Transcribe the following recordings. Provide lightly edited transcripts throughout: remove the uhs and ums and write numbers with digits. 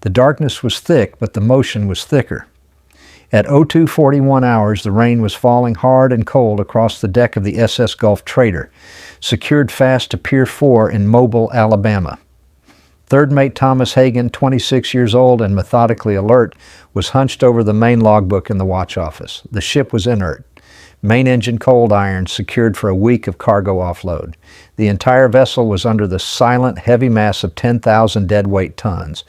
The darkness was thick, but the motion was thicker. At 02:41 hours, the rain was falling hard and cold across the deck of the SS Gulf Trader, secured fast to Pier 4 in Mobile, Alabama. Third mate Thomas Hagen, 26 years old and methodically alert, was hunched over the main logbook in the watch office. The ship was inert. Main engine cold iron secured for a week of cargo offload. The entire vessel was under the silent, heavy mass of 10,000 deadweight tons.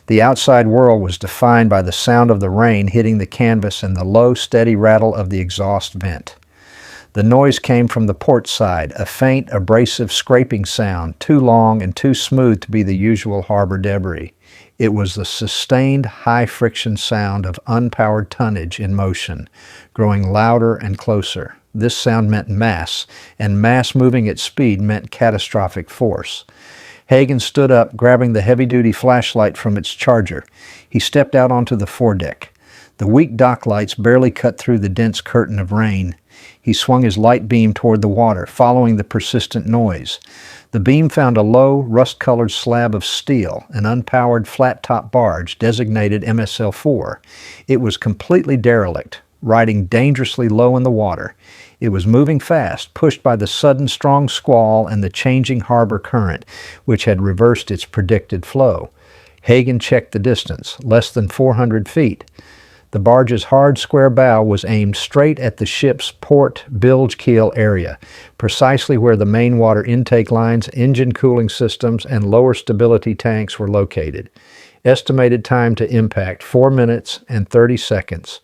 The outside world was defined by the sound of the rain hitting the canvas and the low, steady rattle of the exhaust vent. The noise came from the port side, a faint, abrasive scraping sound, too long and too smooth to be the usual harbor debris. It was the sustained, high-friction sound of unpowered tonnage in motion, growing louder and closer. This sound meant mass, and mass moving at speed meant catastrophic force. Hagen stood up, grabbing the heavy-duty flashlight from its charger. He stepped out onto the foredeck. The weak dock lights barely cut through the dense curtain of rain. He swung his light beam toward the water, following the persistent noise. The beam found a low, rust-colored slab of steel, an unpowered flat-top barge designated MSL-4. It was completely derelict, riding dangerously low in the water. It was moving fast, pushed by the sudden strong squall and the changing harbor current, which had reversed its predicted flow. Hagen checked the distance, less than 400 feet. The barge's hard, square bow was aimed straight at the ship's port bilge keel area, precisely where the main water intake lines, engine cooling systems, and lower stability tanks were located. Estimated time to impact, 4 minutes and 30 seconds.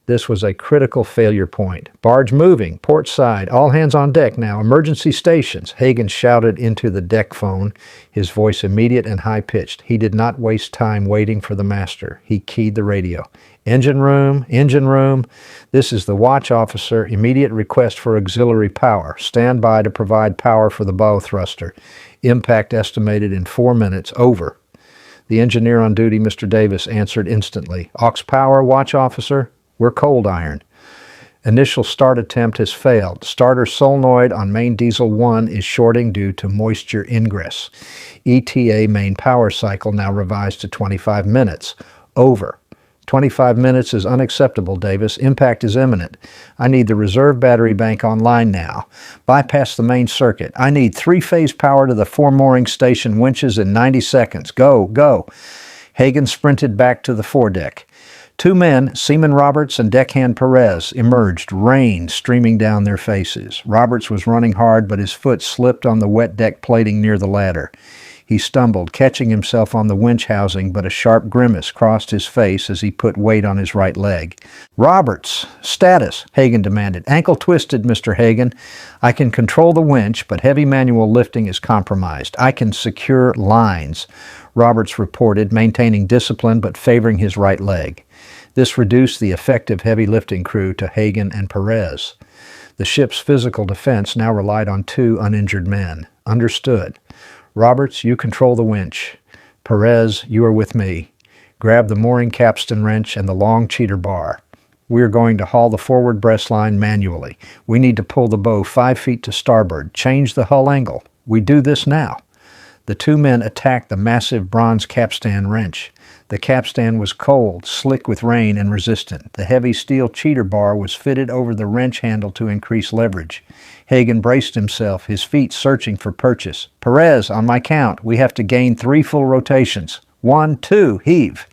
This was a critical failure point. Barge moving, port side, all hands on deck now, emergency stations, Hagen shouted into the deck phone, his voice immediate and high-pitched. He did not waste time waiting for the master. He keyed the radio. Engine room, this is the watch officer, immediate request for auxiliary power. Stand by to provide power for the bow thruster. Impact estimated in 4 minutes, over. The engineer on duty, Mr. Davis, answered instantly. Aux power, watch officer, we're cold iron. Initial start attempt has failed. Starter solenoid on main diesel 1 is shorting due to moisture ingress. ETA main power cycle now revised to 25 minutes, over. 25 minutes is unacceptable, Davis. Impact is imminent. I need the reserve battery bank online now. Bypass the main circuit. I need 3-phase power to the 4 mooring station winches in 90 seconds. Go, go. Hagen sprinted back to the foredeck. 2 men, Seaman Roberts and deckhand Perez, emerged, rain streaming down their faces. Roberts was running hard, but his foot slipped on the wet deck plating near the ladder. He stumbled, catching himself on the winch housing, but a sharp grimace crossed his face as he put weight on his right leg. Roberts, status, Hagen demanded. Ankle twisted, Mr. Hagen. I can control the winch, but heavy manual lifting is compromised. I can secure lines, Roberts reported, maintaining discipline but favoring his right leg. This reduced the effective heavy lifting crew to Hagen and Perez. The ship's physical defense now relied on 2 uninjured men. Understood. Roberts, you control the winch. Perez, you are with me. Grab the mooring capstan wrench and the long cheater bar. We are going to haul the forward breastline manually. We need to pull the bow 5 feet to starboard. Change the hull angle. We do this now. The 2 men attacked the massive bronze capstan wrench. The capstan was cold, slick with rain, and resistant. The heavy steel cheater bar was fitted over the wrench handle to increase leverage. Hagen braced himself, his feet searching for purchase. Perez, on my count, we have to gain 3 full rotations. 1, 2, heave.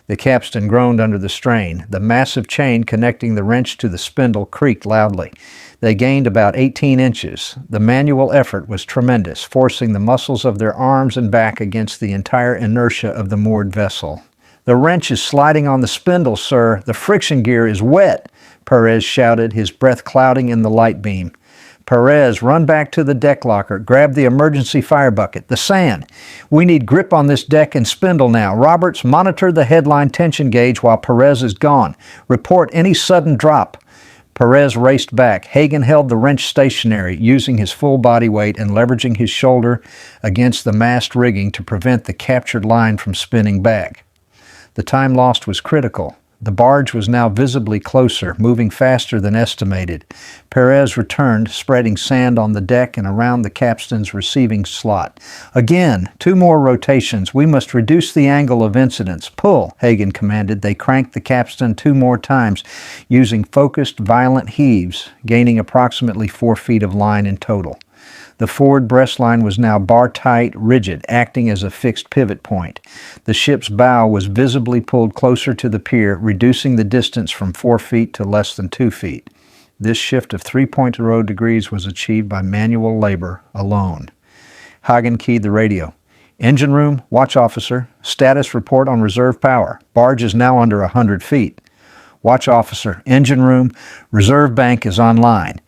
The capstan groaned under the strain. The massive chain connecting the wrench to the spindle creaked loudly. They gained about 18 inches. The manual effort was tremendous, forcing the muscles of their arms and back against the entire inertia of the moored vessel. The wrench is sliding on the spindle, sir. The friction gear is wet, Perez shouted, his breath clouding in the light beam. Perez, run back to the deck locker. Grab the emergency fire bucket. The sand. We need grip on this deck and spindle now. Roberts, monitor the headline tension gauge while Perez is gone. Report any sudden drop. Perez raced back. Hagen held the wrench stationary, using his full body weight and leveraging his shoulder against the mast rigging to prevent the captured line from spinning back. The time lost was critical. The barge was now visibly closer, moving faster than estimated. Perez returned, spreading sand on the deck and around the capstan's receiving slot. Again, 2 more rotations. We must reduce the angle of incidence. Pull, Hagen commanded. They cranked the capstan 2 more times, using focused, violent heaves, gaining approximately 4 feet of line in total. The forward breastline was now bar-tight, rigid, acting as a fixed pivot point. The ship's bow was visibly pulled closer to the pier, reducing the distance from 4 feet to less than 2 feet. This shift of 3.0 degrees was achieved by manual labor alone. Hagen keyed the radio. Engine room, watch officer, status report on reserve power. Barge is now under 100 feet. Watch officer, engine room, reserve bank is online.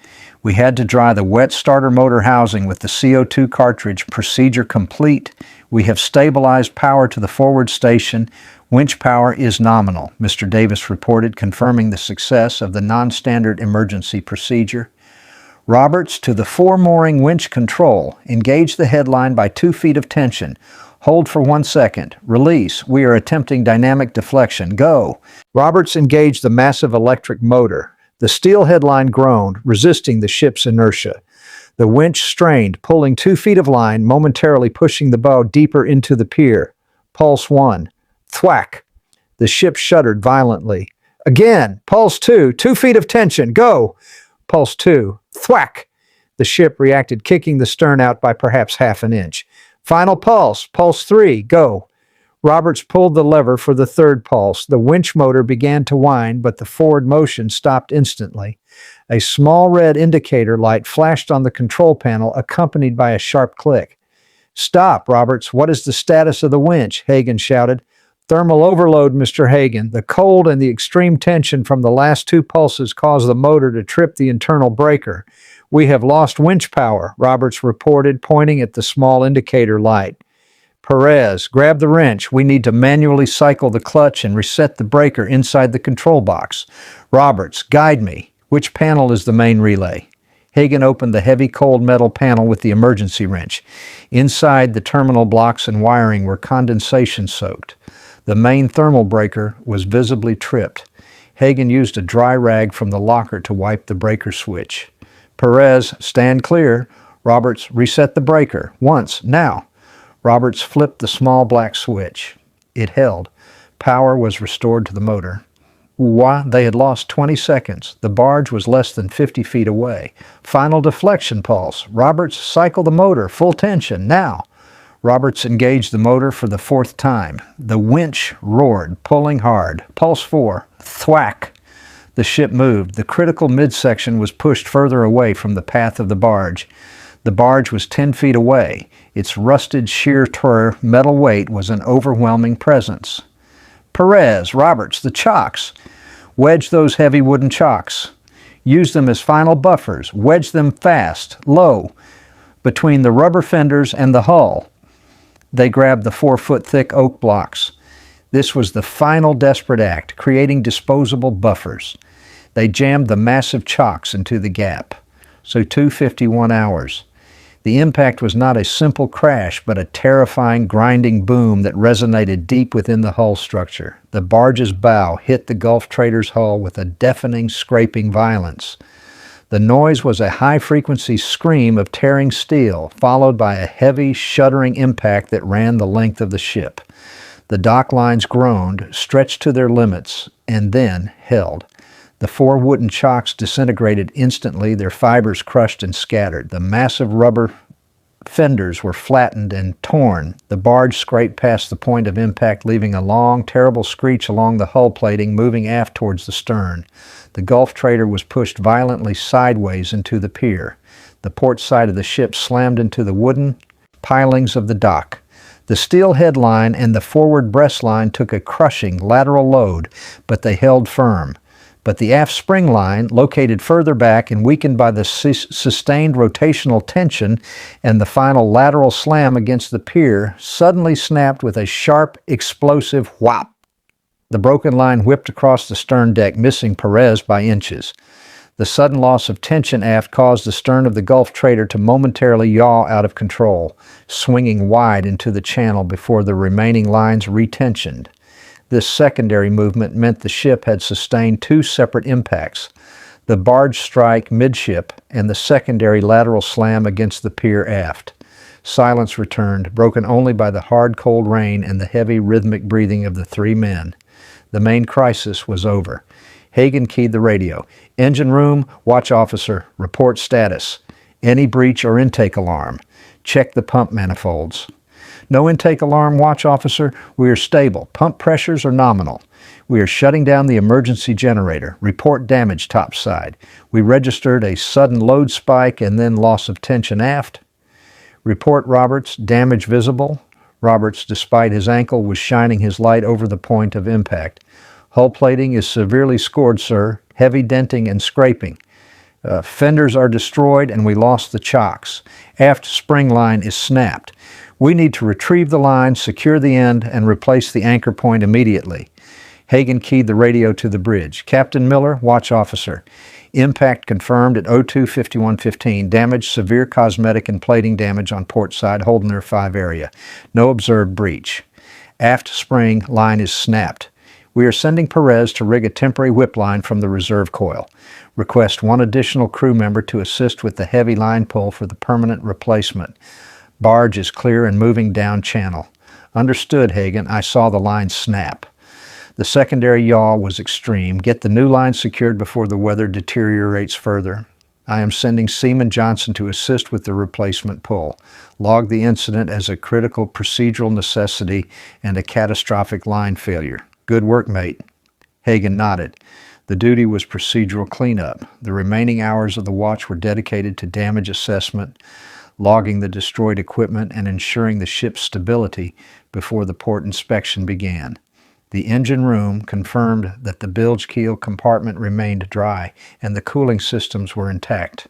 We had to dry the wet starter motor housing with the CO2 cartridge. Procedure complete. We have stabilized power to the forward station. Winch power is nominal, Mr. Davis reported, confirming the success of the non-standard emergency procedure. Roberts, to the fore-mooring winch control. Engage the headline by 2 feet of tension. Hold for 1 second. Release. We are attempting dynamic deflection. Go. Roberts engaged the massive electric motor. The steel headline groaned, resisting the ship's inertia. The winch strained, pulling 2 feet of line, momentarily pushing the bow deeper into the pier. Pulse 1. Thwack. The ship shuddered violently. Again. Pulse 2. 2 feet of tension. Go. Pulse 2. Thwack. The ship reacted, kicking the stern out by perhaps half an inch. Final pulse. Pulse 3. Go. Roberts pulled the lever for the 3rd pulse. The winch motor began to whine, but the forward motion stopped instantly. A small red indicator light flashed on the control panel, accompanied by a sharp click. Stop, Roberts. What is the status of the winch? Hagen shouted. Thermal overload, Mr. Hagen. The cold and the extreme tension from the last 2 pulses caused the motor to trip the internal breaker. We have lost winch power, Roberts reported, pointing at the small indicator light. Perez, grab the wrench. We need to manually cycle the clutch and reset the breaker inside the control box. Roberts, guide me. Which panel is the main relay? Hagen opened the heavy cold metal panel with the emergency wrench. Inside, the terminal blocks and wiring were condensation soaked. The main thermal breaker was visibly tripped. Hagen used a dry rag from the locker to wipe the breaker switch. Perez, stand clear. Roberts, reset the breaker. Once, now. Roberts flipped the small black switch. It held. Power was restored to the motor. They had lost 20 seconds. The barge was less than 50 feet away. Final deflection pulse. Roberts, cycle the motor. Full tension. Now. Roberts engaged the motor for the 4th time. The winch roared, pulling hard. Pulse 4. Thwack. The ship moved. The critical midsection was pushed further away from the path of the barge. The barge was 10 feet away. Its rusted sheer metal weight was an overwhelming presence. Perez, Roberts, the chocks. Wedge those heavy wooden chocks. Use them as final buffers. Wedge them fast, low, between the rubber fenders and the hull. They grabbed the 4-foot-thick oak blocks. This was the final desperate act, creating disposable buffers. They jammed the massive chocks into the gap. So 2:51 hours. The impact was not a simple crash, but a terrifying, grinding boom that resonated deep within the hull structure. The barge's bow hit the Gulf trader's hull with a deafening, scraping violence. The noise was a high-frequency scream of tearing steel, followed by a heavy, shuddering impact that ran the length of the ship. The dock lines groaned, stretched to their limits, and then held. The 4 wooden chocks disintegrated instantly, their fibers crushed and scattered. The massive rubber fenders were flattened and torn. The barge scraped past the point of impact, leaving a long, terrible screech along the hull plating, moving aft towards the stern. The Gulf trader was pushed violently sideways into the pier. The port side of the ship slammed into the wooden pilings of the dock. The steel headline and the forward breastline took a crushing lateral load, but they held firm. But the aft spring line, located further back and weakened by the sustained rotational tension and the final lateral slam against the pier, suddenly snapped with a sharp, explosive whop. The broken line whipped across the stern deck, missing Perez by inches. The sudden loss of tension aft caused the stern of the Gulf trader to momentarily yaw out of control, swinging wide into the channel before the remaining lines retensioned. This secondary movement meant the ship had sustained two separate impacts: the barge strike midship and the secondary lateral slam against the pier aft. Silence returned, broken only by the hard, cold rain and the heavy, rhythmic breathing of the three men. The main crisis was over. Hagen keyed the radio. "Engine room, watch officer, report status. Any breach or intake alarm. Check the pump manifolds." "No intake alarm, watch officer. We are stable. Pump pressures are nominal. We are shutting down the emergency generator. Report damage topside. We registered a sudden load spike and then loss of tension aft." "Report, Roberts. Damage visible." Roberts, despite his ankle, was shining his light over the point of impact. "Hull plating is severely scored, sir. Heavy denting and scraping. Fenders are destroyed and we lost the chocks. Aft spring line is snapped. We need to retrieve the line, secure the end, and replace the anchor point immediately." Hagen keyed the radio to the bridge. "Captain Miller, watch officer. Impact confirmed at 02:51:15. Damage, severe cosmetic and plating damage on port side, Holdener 5 area. No observed breach. Aft spring line is snapped. We are sending Perez to rig a temporary whip line from the reserve coil. Request one additional crew member to assist with the heavy line pull for the permanent replacement. Barge is clear and moving down channel." "Understood, Hagen. I saw the line snap." The secondary yaw was extreme. "Get the new line secured before the weather deteriorates further. I am sending Seaman Johnson to assist with the replacement pull. Log the incident as a critical procedural necessity and a catastrophic line failure. Good work, mate." Hagen nodded. The duty was procedural cleanup. The remaining hours of the watch were dedicated to damage assessment, logging the destroyed equipment, and ensuring the ship's stability before the port inspection began. The engine room confirmed that the bilge keel compartment remained dry and the cooling systems were intact.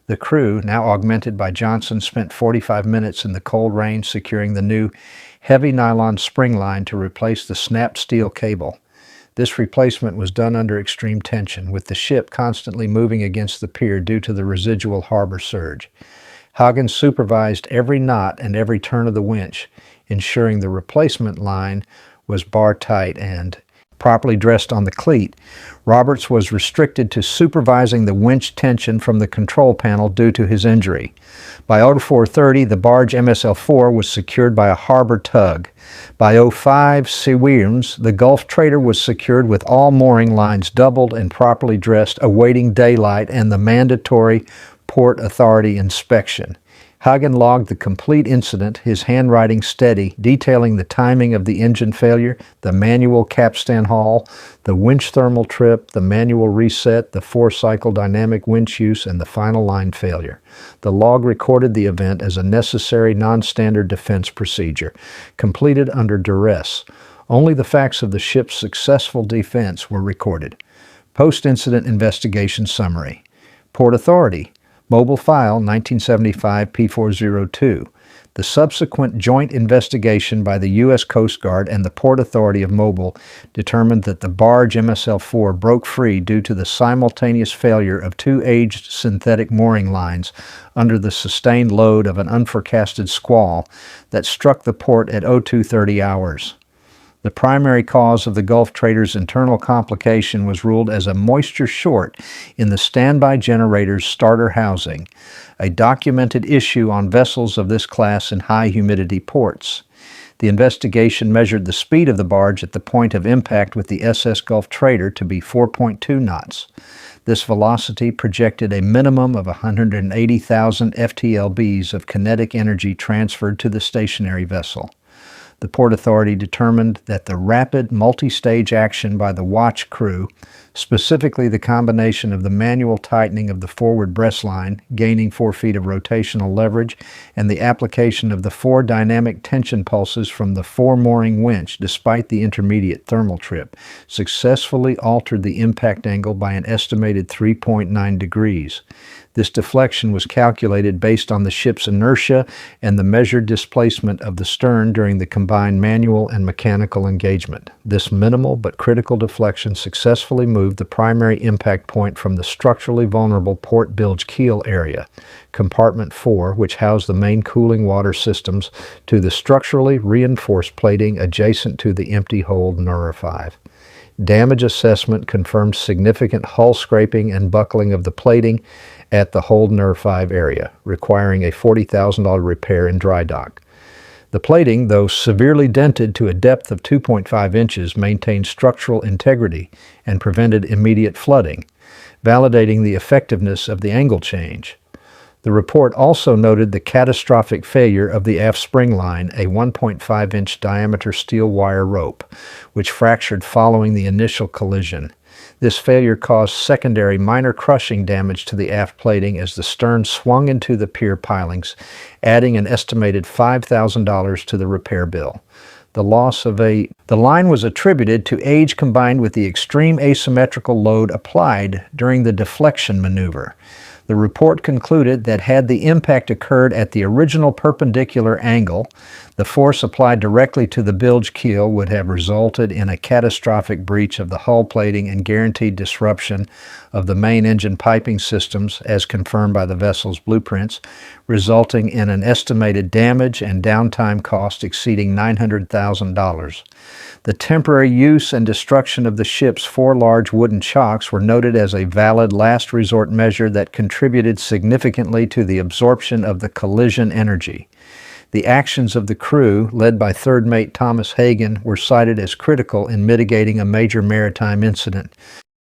The crew, now augmented by Johnson, spent 45 minutes in the cold rain securing the new heavy nylon spring line to replace the snapped steel cable. This replacement was done under extreme tension, with the ship constantly moving against the pier due to the residual harbor surge. Hagen supervised every knot and every turn of the winch, ensuring the replacement line was bar tight and properly dressed on the cleat. Roberts was restricted to supervising the winch tension from the control panel due to his injury. By 04:30, the barge MSL-4 was secured by a harbor tug. By 05 Seweens, the Gulf Trader was secured with all mooring lines doubled and properly dressed, awaiting daylight and the mandatory Port Authority inspection. Hagen logged the complete incident, his handwriting steady, detailing the timing of the engine failure, the manual capstan haul, the winch thermal trip, the manual reset, the 4-cycle dynamic winch use, and the final line failure. The log recorded the event as a necessary non-standard defense procedure, completed under duress. Only the facts of the ship's successful defense were recorded. Post-incident investigation summary. Port Authority. Mobile File 1975 P402. The subsequent joint investigation by the U.S. Coast Guard and the Port Authority of Mobile determined that the barge MSL-4 broke free due to the simultaneous failure of two aged synthetic mooring lines under the sustained load of an unforecasted squall that struck the port at 02:30 hours. The primary cause of the Gulf Trader's internal complication was ruled as a moisture short in the standby generator's starter housing, a documented issue on vessels of this class in high humidity ports. The investigation measured the speed of the barge at the point of impact with the SS Gulf Trader to be 4.2 knots. This velocity projected a minimum of 180,000 FTLBs of kinetic energy transferred to the stationary vessel. The Port Authority determined that the rapid multi-stage action by the watch crew, specifically the combination of the manual tightening of the forward breastline, gaining 4 feet of rotational leverage, and the application of the 4 dynamic tension pulses from the 4-mooring winch, despite the intermediate thermal trip, successfully altered the impact angle by an estimated 3.9 degrees. This deflection was calculated based on the ship's inertia and the measured displacement of the stern during the combined combined manual and mechanical engagement. This minimal but critical deflection successfully moved the primary impact point from the structurally vulnerable port bilge keel area, compartment 4, which housed the main cooling water systems, to the structurally reinforced plating adjacent to the empty hold Nura 5. Damage assessment confirmed significant hull scraping and buckling of the plating at the hold Nura 5 area, requiring a $40,000 repair in dry dock. The plating, though severely dented to a depth of 2.5 inches, maintained structural integrity and prevented immediate flooding, validating the effectiveness of the angle change. The report also noted the catastrophic failure of the aft spring line, a 1.5-inch diameter steel wire rope, which fractured following the initial collision. This failure caused secondary minor crushing damage to the aft plating as the stern swung into the pier pilings, adding an estimated $5,000 to the repair bill. The line was attributed to age combined with the extreme asymmetrical load applied during the deflection maneuver. The report concluded that had the impact occurred at the original perpendicular angle, the force applied directly to the bilge keel would have resulted in a catastrophic breach of the hull plating and guaranteed disruption of the main engine piping systems as confirmed by the vessel's blueprints, resulting in an estimated damage and downtime cost exceeding $900,000. The temporary use and destruction of the ship's 4 large wooden chocks were noted as a valid last resort measure that contributed significantly to the absorption of the collision energy. The actions of the crew, led by third mate Thomas Hagen, were cited as critical in mitigating a major maritime incident.